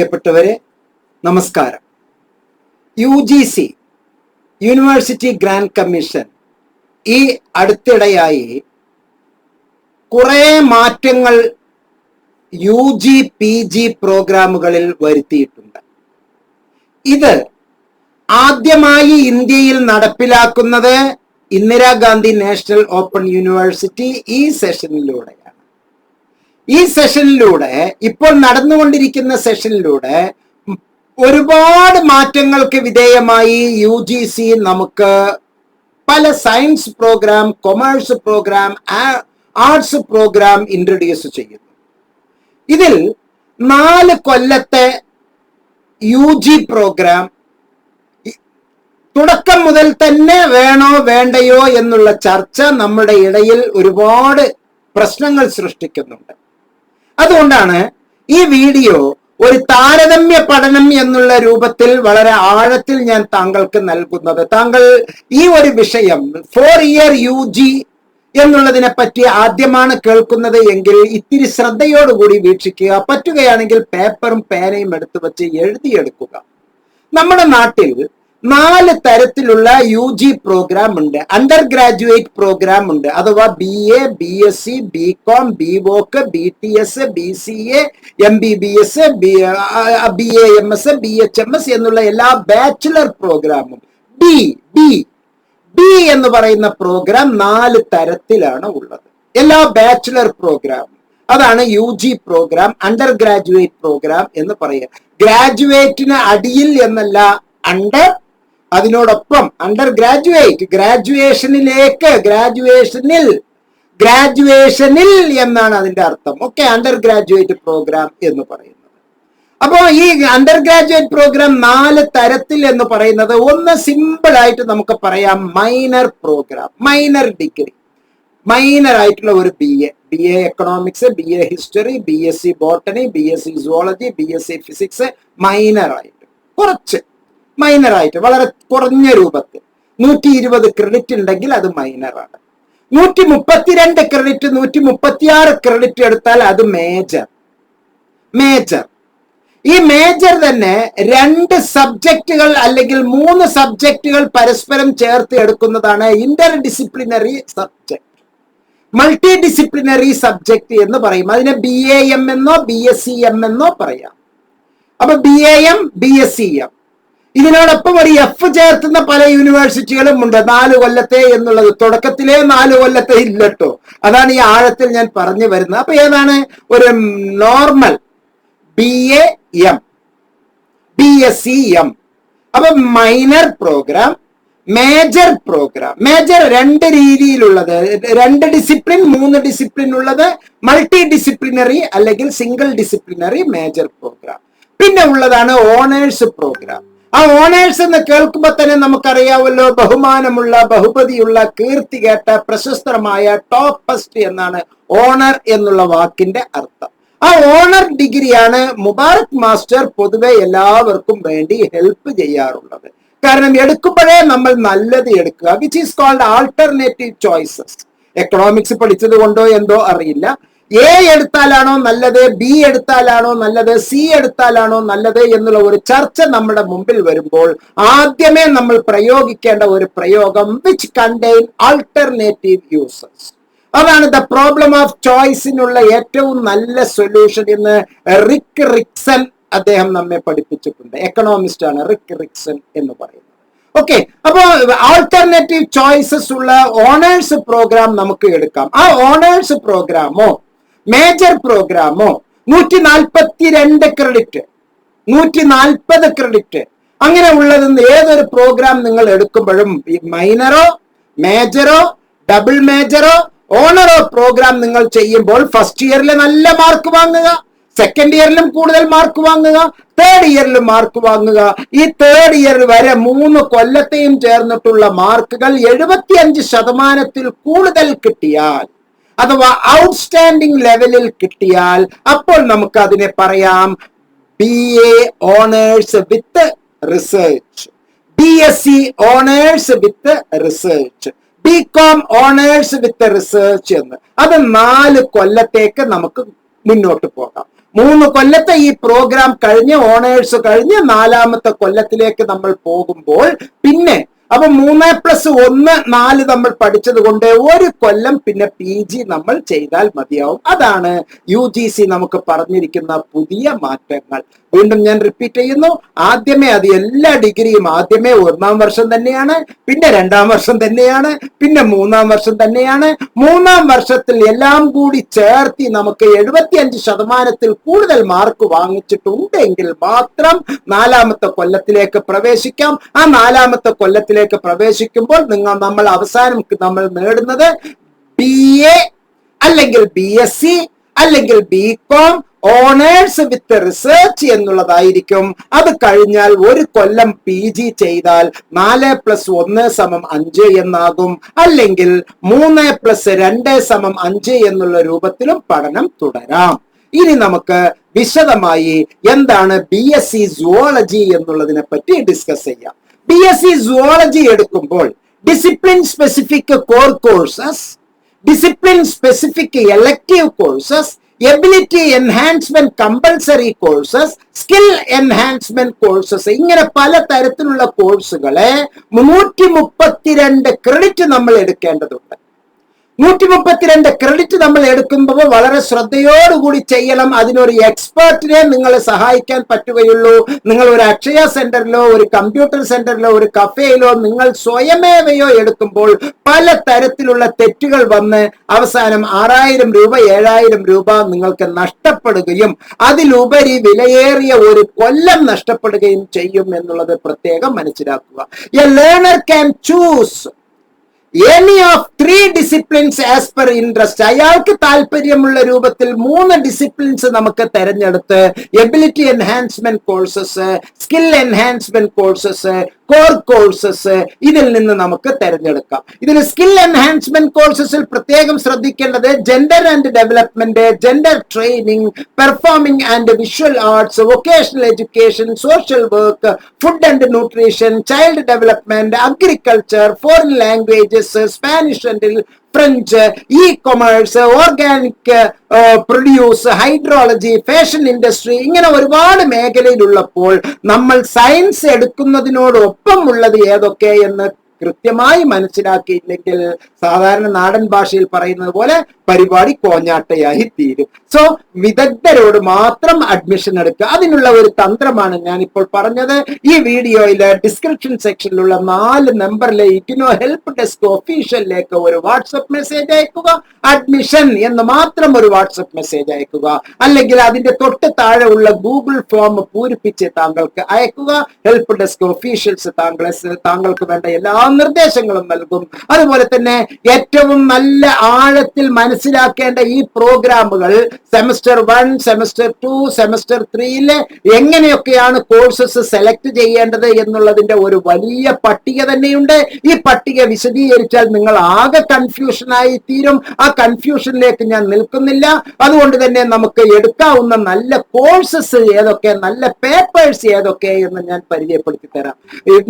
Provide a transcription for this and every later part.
പ്രിയപ്പെട്ടവരെ, നമസ്കാരം. UGC university grant commission ഈ അടുത്തിടെയായി കുറെ മാറ്റങ്ങൾ UG PG പ്രോഗ്രാമുകളിൽ വരുത്തിയിട്ടുണ്ട്. ഇത് ആദ്യമായി ഇന്ത്യയിൽ നടപ്പിലാക്കുന്നത് ഇന്ദിരാഗാന്ധി നാഷണൽ ഓപ്പൺ യൂണിവേഴ്സിറ്റി ഈ സെഷനിലൂടെയാണ്. ഈ സെഷനിലൂടെ, ഇപ്പോൾ നടന്നുകൊണ്ടിരിക്കുന്ന സെഷനിലൂടെ ഒരുപാട് മാറ്റങ്ങൾക്ക് വിധേയമായി UGC നമുക്ക് പല science program, commerce program, arts program introduce ചെയ്യുന്നു. ഇതിൽ 4 കൊല്ലത്തെ UG പ്രോഗ്രാം തുടക്കം മുതൽ തന്നെ വേണോ വേണ്ടയോ എന്നുള്ള ചർച്ച നമ്മുടെ ഇടയിൽ ഒരുപാട് പ്രശ്നങ്ങൾ സൃഷ്ടിക്കുന്നുണ്ട്. അതുകൊണ്ടാണ് ഈ വീഡിയോ ഒരു താരതമ്യ പഠനം എന്നുള്ള രൂപത്തിൽ വളരെ ആഴത്തിൽ ഞാൻ താങ്കൾക്ക് നൽകുന്നത്. താങ്കൾ ഈ ഒരു വിഷയം 4 ഇയർ UG എന്നുള്ളതിനെ പറ്റി ആദ്യമാണ് കേൾക്കുന്നത് എങ്കിൽ ഇത്തിരി ശ്രദ്ധയോടുകൂടി വീക്ഷിക്കുക. പറ്റുകയാണെങ്കിൽ പേപ്പറും പേനയും എടുത്തു വെച്ച് എഴുതിയെടുക്കുക. നമ്മുടെ നാട്ടിൽ 4 തരത്തിലുള്ള UG പ്രോഗ്രാം ഉണ്ട്. അണ്ടർ ഗ്രാജുവേറ്റ് പ്രോഗ്രാം ഉണ്ട്, അഥവാ BA, BSc, BCom, BVoc, BTS, BCA, MBBS, BAMS, BHMS എന്നുള്ള എല്ലാ ബാച്ചുലർ പ്രോഗ്രാമും. ബി എന്ന് പറയുന്ന പ്രോഗ്രാം 4 തരത്തിലാണ് ഉള്ളത്. എല്ലാ ബാച്ചുലർ പ്രോഗ്രാമും, അതാണ് UG program, under graduate program എന്ന് പറയുക. ഗ്രാജുവേറ്റിന് അടിയിൽ എന്നല്ല, അണ്ടർ, അതിനോടൊപ്പം അണ്ടർ ഗ്രാജുവേറ്റ്, ഗ്രാജുവേഷനിലേക്ക്, ഗ്രാജുവേഷനിൽ എന്നാണ് അതിന്റെ അർത്ഥം. ഓക്കെ, അണ്ടർ ഗ്രാജുവേറ്റ് പ്രോഗ്രാം എന്ന് പറയുന്നത്. അപ്പോ ഈ അണ്ടർ ഗ്രാജുവേറ്റ് പ്രോഗ്രാം 4 തരത്തിൽ എന്ന് പറയുന്നത്, ഒന്ന് സിമ്പിൾ ആയിട്ട് നമുക്ക് പറയാം, minor program, minor degree, minor ആയിട്ടുള്ള ഒരു BA economics, BA history, BSc botany, BSc zoology, BSc physics, minor ആയിട്ട്, കുറച്ച് മൈനർ ആയിട്ട്, വളരെ കുറഞ്ഞ രൂപത്തിൽ 120 ക്രെഡിറ്റ് ഉണ്ടെങ്കിൽ അത് മൈനറാണ്. 132 ക്രെഡിറ്റ്, 136 ക്രെഡിറ്റ് എടുത്താൽ അത് മേജർ. ഈ മേജർ തന്നെ 2 സബ്ജക്റ്റുകൾ അല്ലെങ്കിൽ 3 സബ്ജക്റ്റുകൾ പരസ്പരം ചേർത്ത് എടുക്കുന്നതാണ് Inter disciplinary subject, multi disciplinary subject എന്ന് പറയും. അതിനെ BAM എന്നോ BScM എന്നോ പറയാം. അപ്പൊ BAM, BScM. ഇതിനോടൊപ്പം ഒരു F ചേർത്തുന്ന പല യൂണിവേഴ്സിറ്റികളും ഉണ്ട്. 4 കൊല്ലത്തെ എന്നുള്ളത് തുടക്കത്തിലെ 4 കൊല്ലത്തെ ഇല്ലട്ടോ. അതാണ് ഈ ആഴത്തിൽ ഞാൻ പറഞ്ഞു വരുന്നത്. അപ്പൊ ഏതാണ് ഒരു നോർമൽ BAM, BScM. അപ്പൊ minor program, major program. Major 2 രീതിയിലുള്ളത്, 2 ഡിസിപ്ലിൻ, 3 ഡിസിപ്ലിൻ ഉള്ളത്, മൾട്ടി ഡിസിപ്ലിനറി അല്ലെങ്കിൽ സിംഗിൾ ഡിസിപ്ലിനറി മേജർ പ്രോഗ്രാം. പിന്നെ ഉള്ളതാണ് ഓണേഴ്സ് പ്രോഗ്രാം. ആ ഓണേഴ്സ് എന്ന് കേൾക്കുമ്പോൾ തന്നെ നമുക്കറിയാമല്ലോ, ബഹുമാനമുള്ള, ബഹുപതിയുള്ള, കീർത്തി കേട്ട, പ്രശസ്തമായ, ടോപ്പസ്റ്റ് എന്നാണ് ഓണർ എന്നുള്ള വാക്കിന്റെ അർത്ഥം. ആ ഓണർ ഡിഗ്രിയാണ് മുബാറക് മാസ്റ്റർ പൊതുവെ എല്ലാവർക്കും വേണ്ടി ഹെൽപ്പ് ചെയ്യാറുള്ളത്. കാരണം എടുക്കുമ്പോഴേ നമ്മൾ നല്ലത് എടുക്കുക, which is called alternative choices. Economics പഠിച്ചത് കൊണ്ടോ എന്തോ അറിയില്ല, A എടുത്താലാണോ നല്ലത്, B എടുത്താലാണോ നല്ലത്, C എടുത്താലാണോ നല്ലത് എന്നുള്ള ഒരു ചർച്ച നമ്മുടെ മുമ്പിൽ വരുമ്പോൾ ആദ്യമേ നമ്മൾ പ്രയോഗിക്കേണ്ട ഒരു പ്രയോഗം വിച്ച് കണ്ടെയ്ൻ ആൾട്ടർനേറ്റീവ് യൂസസ്. അതാണ് ദ പ്രോബ്ലം ഓഫ് ചോയ്സിനുള്ള ഏറ്റവും നല്ല സൊല്യൂഷൻ എന്ന് റിക് റിക്സൺ അദ്ദേഹം നമ്മെ പഠിപ്പിച്ചിട്ടുണ്ട്. എക്കണോമിസ്റ്റ് ആണ് റിക് റിക്സൺ എന്ന് പറയുന്നത്. ഓക്കെ, അപ്പോ ആൾട്ടർനേറ്റീവ് ചോയ്സസ് ഉള്ള ഓണേഴ്സ് പ്രോഗ്രാം നമുക്ക് എടുക്കാം. ആ ഓണേഴ്സ് പ്രോഗ്രാമോ മേജർ പ്രോഗ്രാമോ 142 ക്രെഡിറ്റ്, 140 ക്രെഡിറ്റ് അങ്ങനെ ഉള്ളതെന്ന് ഏതൊരു പ്രോഗ്രാം നിങ്ങൾ എടുക്കുമ്പോഴും മൈനറോ മേജറോ ഡബിൾ മേജറോ ഓണറോ പ്രോഗ്രാം നിങ്ങൾ ചെയ്യുമ്പോൾ ഫസ്റ്റ് ഇയറിൽ നല്ല മാർക്ക് വാങ്ങുക, സെക്കൻഡ് ഇയറിലും കൂടുതൽ മാർക്ക് വാങ്ങുക, തേർഡ് ഇയറിലും മാർക്ക് വാങ്ങുക. ഈ തേർഡ് ഇയർ വരെ 3 കൊല്ലത്തെയും ചേർന്നിട്ടുള്ള മാർക്കുകൾ 75% കൂടുതൽ കിട്ടിയാൽ, അഥവാ ഔട്ട്സ്റ്റാൻഡിംഗ് ലെവലിൽ കിട്ടിയാൽ, അപ്പോൾ നമുക്ക് അതിനെ പറയാം BA honours with research, BSc honours with research, BCom honours with research എന്ന്. അത് 4 കൊല്ലത്തേക്ക് നമുക്ക് മുന്നോട്ട് പോകാം. 3 കൊല്ലത്തെ ഈ പ്രോഗ്രാം കഴിഞ്ഞ് ഓണേഴ്സ് കഴിഞ്ഞ് 4ാമത്തെ കൊല്ലത്തിലേക്ക് നമ്മൾ പോകുമ്പോൾ പിന്നെ അപ്പൊ 3+1 4 നമ്മൾ പഠിച്ചത് കൊണ്ട് 1 കൊല്ലം പിന്നെ PG നമ്മൾ ചെയ്താൽ മതിയാവും. അതാണ് UGC നമുക്ക് പറഞ്ഞിരിക്കുന്ന പുതിയ മാറ്റങ്ങൾ. വീണ്ടും ഞാൻ റിപ്പീറ്റ് ചെയ്യുന്നു, ആദ്യമേ അത് എല്ലാ ഡിഗ്രിയും ആദ്യമേ 1ാം വർഷം തന്നെയാണ്, പിന്നെ 2ാം വർഷം തന്നെയാണ്, പിന്നെ 3ാം വർഷം തന്നെയാണ്. 3ാം വർഷത്തിൽ എല്ലാം കൂടി ചേർത്തി നമുക്ക് 75% കൂടുതൽ മാർക്ക് വാങ്ങിച്ചിട്ടുണ്ടെങ്കിൽ മാത്രം 4ാമത്തെ കൊല്ലത്തിലേക്ക് പ്രവേശിക്കാം. ആ 4ാമത്തെ കൊല്ലത്തിലേക്ക് പ്രവേശിക്കുമ്പോൾ നമ്മൾ അവസാനം നമ്മൾ നേടുന്നത് BA അല്ലെങ്കിൽ BSc അല്ലെങ്കിൽ BCom ഓണേഴ്സ് വിത്ത് റിസർച്ച് എന്നുള്ളതായിരിക്കും. അത് കഴിഞ്ഞാൽ 1 കൊല്ലം PG ചെയ്താൽ 4+1 5 എന്നാകും, അല്ലെങ്കിൽ 3+2 5 എന്നുള്ള രൂപത്തിലും പഠനം തുടരാം. ഇനി നമുക്ക് വിശദമായി എന്താണ് BSc സുവോളജി എന്നുള്ളതിനെ പറ്റി ഡിസ്കസ് ചെയ്യാം. BSc സുവോളജി എടുക്കുമ്പോൾ discipline specific core courses, discipline specific elective courses, ability enhancement compulsory courses, skill enhancement courses, ഇങ്ങനെ പല തരത്തിലുള്ള കോഴ്സുകളെ 132 ക്രെഡിറ്റ് നമ്മൾ എടുക്കേണ്ടതുണ്ട്. 132 ക്രെഡിറ്റ് നമ്മൾ എടുക്കുമ്പോൾ വളരെ ശ്രദ്ധയോടുകൂടി ചെയ്യണം. അതിനൊരു എക്സ്പേർട്ടിനെ നിങ്ങളെ സഹായിക്കാൻ പറ്റുകയുള്ളൂ. നിങ്ങൾ ഒരു അക്ഷയ സെന്ററിലോ ഒരു കമ്പ്യൂട്ടർ സെന്ററിലോ ഒരു കഫേയിലോ നിങ്ങൾ സ്വയമേവയോ എടുക്കുമ്പോൾ പല തരത്തിലുള്ള തെറ്റുകൾ വന്ന് അവസാനം 6000 രൂപ 7000 രൂപ നിങ്ങൾക്ക് നഷ്ടപ്പെടുകയും അതിലുപരി വിലയേറിയ 1 കൊല്ലം നഷ്ടപ്പെടുകയും ചെയ്യും എന്നുള്ളത് പ്രത്യേകം മനസ്സിലാക്കുക. A learner can choose any of 3 disciplines as per interest. അയാൾക്ക് താല്പര്യമുള്ള രൂപത്തിൽ 3 ഡിസിപ്ലിൻസ് നമുക്ക് തെരഞ്ഞെടുത്ത് ability enhancement courses, skill enhancement courses, core courses ഇതിൽ നിന്ന് നമുക്ക് തെരഞ്ഞെടുക്കാം. ഇതിൽ സ്കിൽ എൻഹാൻസ്മെന്റ് കോഴ്സസിൽ പ്രത്യേകം ശ്രദ്ധിക്കേണ്ടത് gender and development, gender training, performing and visual arts, vocational education, social work, food and nutrition, child development, agriculture, foreign languages, Spanish and French, e-commerce, organic produce, hydrology, fashion industry, ഇങ്ങനെ ഒരുപാട് മേഖലയിലുള്ളപ്പോൾ നമ്മൾ science എടുക്കുന്നതിനോടൊപ്പം ഉള്ളത് ഏതൊക്കെ എന്ന് കൃത്യമായി മനസ്സിലാക്കിയില്ലെങ്കിൽ സാധാരണ നാടൻ ഭാഷയിൽ പറയുന്നത് പോലെ പരിപാടി കോഞ്ഞാട്ടയായി തീരും. സോ വിദഗ്ധരോട് മാത്രം അഡ്മിഷൻ എടുക്കുക. അതിനുള്ള ഒരു തന്ത്രമാണ് ഞാൻ ഇപ്പോൾ പറഞ്ഞത്. ഈ വീഡിയോയിലെ ഡിസ്ക്രിപ്ഷൻ സെക്ഷനിലുള്ള 4 നമ്പറിലെ ഇഗ്നോ ഹെൽപ്പ് ഡെസ്ക് ഒഫീഷ്യലിലേക്ക് ഒരു വാട്സപ്പ് മെസ്സേജ് അയക്കുക. അഡ്മിഷൻ എന്ന് മാത്രം ഒരു വാട്സപ്പ് മെസ്സേജ് അയക്കുക. അല്ലെങ്കിൽ അതിന്റെ തൊട്ട് താഴെ ഉള്ള ഗൂഗിൾ ഫോം പൂരിപ്പിച്ച് താങ്കൾക്ക് അയക്കുക. ഹെൽപ്പ് ഡെസ്ക് ഒഫീഷ്യൽസ് താങ്കൾക്ക് വേണ്ട എല്ലാ നിർദ്ദേശങ്ങളും നൽകും. അതുപോലെ തന്നെ ഏറ്റവും നല്ല ആഴത്തിൽ മനസ്സിലാക്കേണ്ട ഈ പ്രോഗ്രാമുകൾ സെമസ്റ്റർ 1, സെമസ്റ്റർ 2, സെമസ്റ്റർ 3 എങ്ങനെയൊക്കെയാണ് കോഴ്സസ് സെലക്ട് ചെയ്യേണ്ടത് എന്നുള്ളതിന്റെ ഒരു വലിയ പട്ടിക തന്നെയുണ്ട്. ഈ പട്ടിക വിശദീകരിച്ചാൽ നിങ്ങൾ ആകെ കൺഫ്യൂഷനായി തീരും. ആ കൺഫ്യൂഷനിലേക്ക് ഞാൻ നിൽക്കുന്നില്ല. അതുകൊണ്ട് തന്നെ നമുക്ക് എടുക്കാവുന്ന നല്ല കോഴ്സസ് ഏതൊക്കെ, നല്ല പേപ്പേഴ്സ് ഏതൊക്കെ എന്ന് ഞാൻ പരിചയപ്പെടുത്തി തരാം.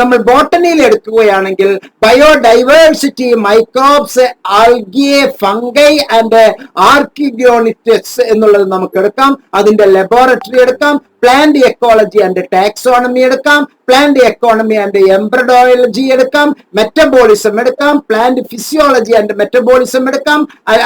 നമ്മൾ ബോട്ടണിയിൽ എടുക്കുകയാണെങ്കിൽ ബയോഡൈവേഴ്സിറ്റി, മൈക്രോബ്സ്, ആൽഗിയെ, ഫംഗൈ ആൻഡ് ആർക്കിഗോണിറ്റിക്സ് എന്നുള്ളത് നമുക്ക് എടുക്കാം. അതിന്റെ ലബോറട്ടറി എടുക്കാം. പ്ലാന്റ് എക്കോളജി ആൻഡ് ടാക്സോണമി എടുക്കാം. പ്ലാന്റ് എക്കോണമി ആൻഡ് എംബ്രഡോളജി എടുക്കാം. മെറ്റബോളിസം എടുക്കാം. പ്ലാന്റ് ഫിസിയോളജി ആൻഡ് മെറ്റബോളിസം എടുക്കാം.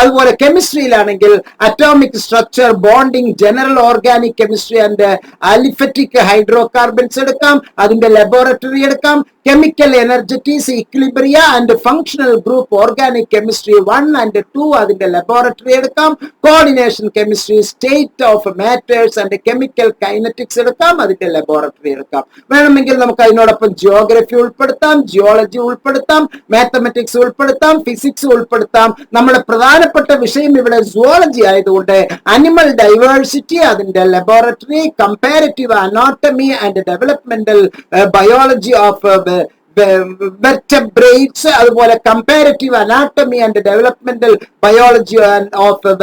അതുപോലെ കെമിസ്ട്രിയിലാണെങ്കിൽ atomic structure, bonding, general organic chemistry and aliphatic hydrocarbons എടുക്കാം. അതിന്റെ ലബോറട്ടറി എടുക്കാം. Chemical energetics, equilibria and functional group organic chemistry 1 and 2 അതിന്റെ ലബോറട്ടറി എടുക്കാം. Coordination chemistry, state of matters and chemical kinetics എടുക്കാം. അതിന്റെ ലബോറട്ടറി എടുക്കാം. വേണമെങ്കിൽ നമുക്ക് അതിനോടൊപ്പം ജിയോഗ്രഫി ഉൾപ്പെടുത്താം, ജിയോളജി ഉൾപ്പെടുത്താം, മാത്തമെറ്റിക്സ് ഉൾപ്പെടുത്താം, ഫിസിക്സ് ഉൾപ്പെടുത്താം. നമ്മുടെ പ്രധാനപ്പെട്ട വിഷയം ഇവിടെ സുവോളജി ആയതുകൊണ്ട് അനിമൽ ഡൈവേഴ്സിറ്റി അതിന്റെ laboratory, comparative anatomy and developmental biology of vertebrates, അതുപോലെ comparative anatomy and developmental biology of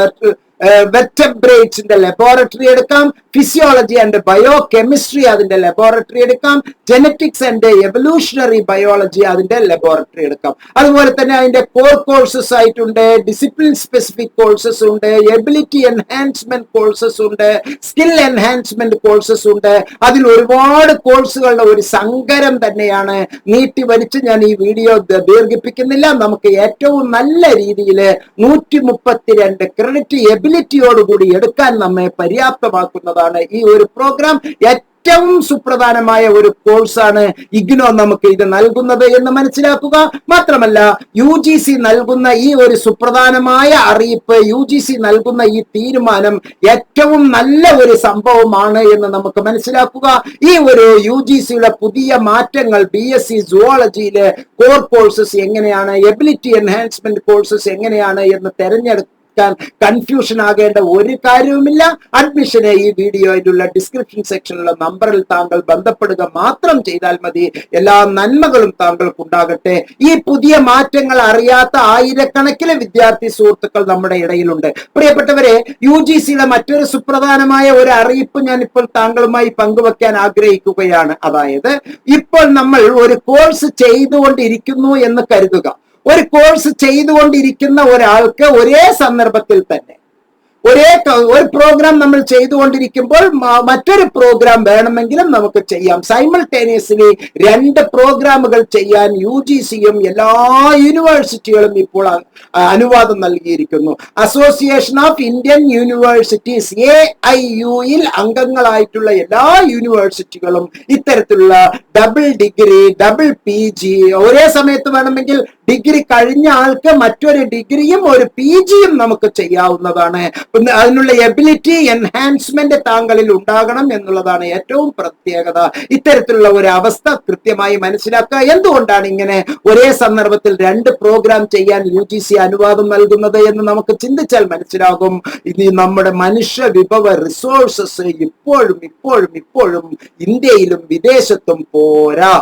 വെർറ്റബ്രേറ്റ്സിന്റെ ലബോറട്ടറി എടുക്കാം. ഫിസിയോളജി ആൻഡ് ബയോ കെമിസ്ട്രി അതിന്റെ ലബോറട്ടറി എടുക്കാം, ജെനറ്റിക്സ് ആൻഡ് എവല്യൂഷണറി ബയോളജി അതിന്റെ ലബോറട്ടറി എടുക്കാം. അതുപോലെ തന്നെ അതിന്റെ കോർ കോഴ്സസ് ആയിട്ടുണ്ട്, ഡിസിപ്ലിൻ സ്പെസിഫിക് കോഴ്സസ് ഉണ്ട്, എബിലിറ്റി എൻഹാൻസ്മെന്റ് കോഴ്സസ് ഉണ്ട്, സ്കിൽ എൻഹാൻസ്മെന്റ് കോഴ്സസ് ഉണ്ട്. അതിൽ ഒരുപാട് കോഴ്സുകളുടെ ഒരു സങ്കരം തന്നെയാണ്. നീട്ടി വലിച്ച് ഞാൻ ഈ വീഡിയോ ദീർഘിപ്പിക്കുന്നില്ല. നമുക്ക് ഏറ്റവും നല്ല രീതിയിൽ 132 ക്രെഡിറ്റ് എബിലിറ്റിയോടുകൂടി എടുക്കാൻ നമ്മെ പര്യാപ്തമാക്കുന്നതാണ് ഈ ഒരു പ്രോഗ്രാം. ഏറ്റവും സുപ്രധാനമായ ഒരു കോഴ്സാണ് ഇഗ്നോ നമുക്ക് ഇത് നൽകുന്നത് എന്ന് മനസ്സിലാക്കുക. മാത്രമല്ല UGC നൽകുന്ന ഈ ഒരു സുപ്രധാനമായ അറിയിപ്പ്, UGC നൽകുന്ന ഈ തീരുമാനം ഏറ്റവും നല്ല ഒരു സംഭവമാണ് എന്ന് നമുക്ക് മനസ്സിലാക്കുക. ഈ ഒരു UGCയുടെ പുതിയ മാറ്റങ്ങൾ BSc സുവോളജിയിലെ കോർ കോഴ്സസ് എങ്ങനെയാണ്, എബിലിറ്റി എൻഹാൻസ്മെന്റ് കോഴ്സസ് എങ്ങനെയാണ് എന്ന് തെരഞ്ഞെടുക്കുക കൺഫ്യൂഷൻ ആകേണ്ട ഒരു കാര്യവുമില്ല. അഡ്മിഷനെ ഈ വീഡിയോയിലുള്ള ഡിസ്ക്രിപ്ഷൻ സെക്ഷനിലുള്ള നമ്പറിൽ താങ്കൾ ബന്ധപ്പെടുക മാത്രം ചെയ്താൽ മതി. എല്ലാ നന്മകളും താങ്കൾക്ക് ഉണ്ടാകട്ടെ. ഈ പുതിയ മാറ്റങ്ങൾ അറിയാത്ത ആയിരക്കണക്കിന് വിദ്യാർത്ഥി സുഹൃത്തുക്കൾ നമ്മുടെ ഇടയിലുണ്ട്. പ്രിയപ്പെട്ടവരെ, UGCയുടെ മറ്റൊരു സുപ്രധാനമായ ഒരു അറിയിപ്പ് ഞാൻ ഇപ്പോൾ താങ്കളുമായി പങ്കുവെക്കാൻ ആഗ്രഹിക്കുകയാണ്. അതായത്, ഇപ്പോൾ നമ്മൾ ഒരു കോഴ്സ് ചെയ്തുകൊണ്ടിരിക്കുന്നു എന്ന് കരുതുക. ഒരു കോഴ്സ് ചെയ്തുകൊണ്ടിരിക്കുന്ന ഒരാൾക്ക് ഒരേ സന്ദർഭത്തിൽ തന്നെ ഒരു പ്രോഗ്രാം നമ്മൾ ചെയ്തുകൊണ്ടിരിക്കുമ്പോൾ മറ്റൊരു പ്രോഗ്രാം വേണമെങ്കിലും നമുക്ക് ചെയ്യാം. സൈമൾട്ടേനിയസ്ലി 2 പ്രോഗ്രാമുകൾ ചെയ്യാൻ UGCയും എല്ലാ യൂണിവേഴ്സിറ്റികളും ഇപ്പോൾ അനുവാദം നൽകിയിരിക്കുന്നു. അസോസിയേഷൻ ഓഫ് ഇന്ത്യൻ യൂണിവേഴ്സിറ്റീസ് AIU-ൽ അംഗങ്ങളായിട്ടുള്ള എല്ലാ യൂണിവേഴ്സിറ്റികളും ഇത്തരത്തിലുള്ള ഡബിൾ ഡിഗ്രി, ഡബിൾ PG ഒരേ സമയത്ത് വേണമെങ്കിൽ ഡിഗ്രി കഴിഞ്ഞ ആൾക്ക് മറ്റൊരു ഡിഗ്രിയും ഒരു PGയും നമുക്ക് ചെയ്യാവുന്നതാണ്. അതിനുള്ള എബിലിറ്റി എൻഹാൻസ്മെന്റ് താങ്കളിൽ ഉണ്ടാകണം എന്നുള്ളതാണ് ഏറ്റവും പ്രത്യേകത. ഇത്തരത്തിലുള്ള ഒരു അവസ്ഥ കൃത്യമായി മനസ്സിലാക്കുക. എന്തുകൊണ്ടാണ് ഇങ്ങനെ ഒരേ സന്ദർഭത്തിൽ 2 പ്രോഗ്രാം ചെയ്യാൻ UGC അനുവാദം നൽകുന്നത് എന്ന് നമുക്ക് ചിന്തിച്ചാൽ മനസ്സിലാകും. ഇനി നമ്മുടെ മനുഷ്യ വിഭവ റിസോഴ്സസ് ഇപ്പോഴും ഇന്ത്യയിലും വിദേശത്തും പോരാ.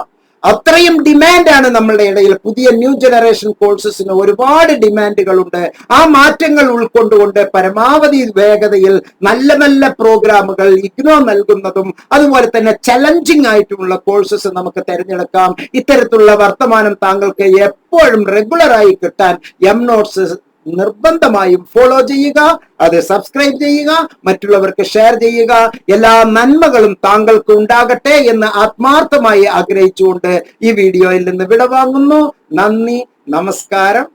അത്രയും ഡിമാൻഡാണ് നമ്മളുടെ ഇടയിൽ. പുതിയ ന്യൂ ജനറേഷൻ കോഴ്സസിന് ഒരുപാട് ഡിമാൻഡുകളുണ്ട്. ആ മാറ്റങ്ങൾ ഉൾക്കൊണ്ടുകൊണ്ട് പരമാവധി വേഗതയിൽ നല്ല പ്രോഗ്രാമുകൾ ഇഗ്നോ നൽകുന്നതും അതുപോലെ തന്നെ ചലഞ്ചിങ് ആയിട്ടുള്ള കോഴ്സസ് നമുക്ക് തിരഞ്ഞെടുക്കാം. ഇത്തരത്തിലുള്ള വർത്തമാനം താങ്കൾക്ക് എപ്പോഴും റെഗുലറായി കിട്ടാൻ MNotes നിർബന്ധമായും ഫോളോ ചെയ്യുക, അത് സബ്സ്ക്രൈബ് ചെയ്യുക, മറ്റുള്ളവർക്ക് ഷെയർ ചെയ്യുക. എല്ലാ നന്മകളും താങ്കൾക്ക് ഉണ്ടാകട്ടെ എന്ന് ആത്മാർത്ഥമായി ആഗ്രഹിച്ചുകൊണ്ട് ഈ വീഡിയോയിൽ നിന്ന് വിടവാങ്ങുന്നു. നന്ദി, നമസ്കാരം.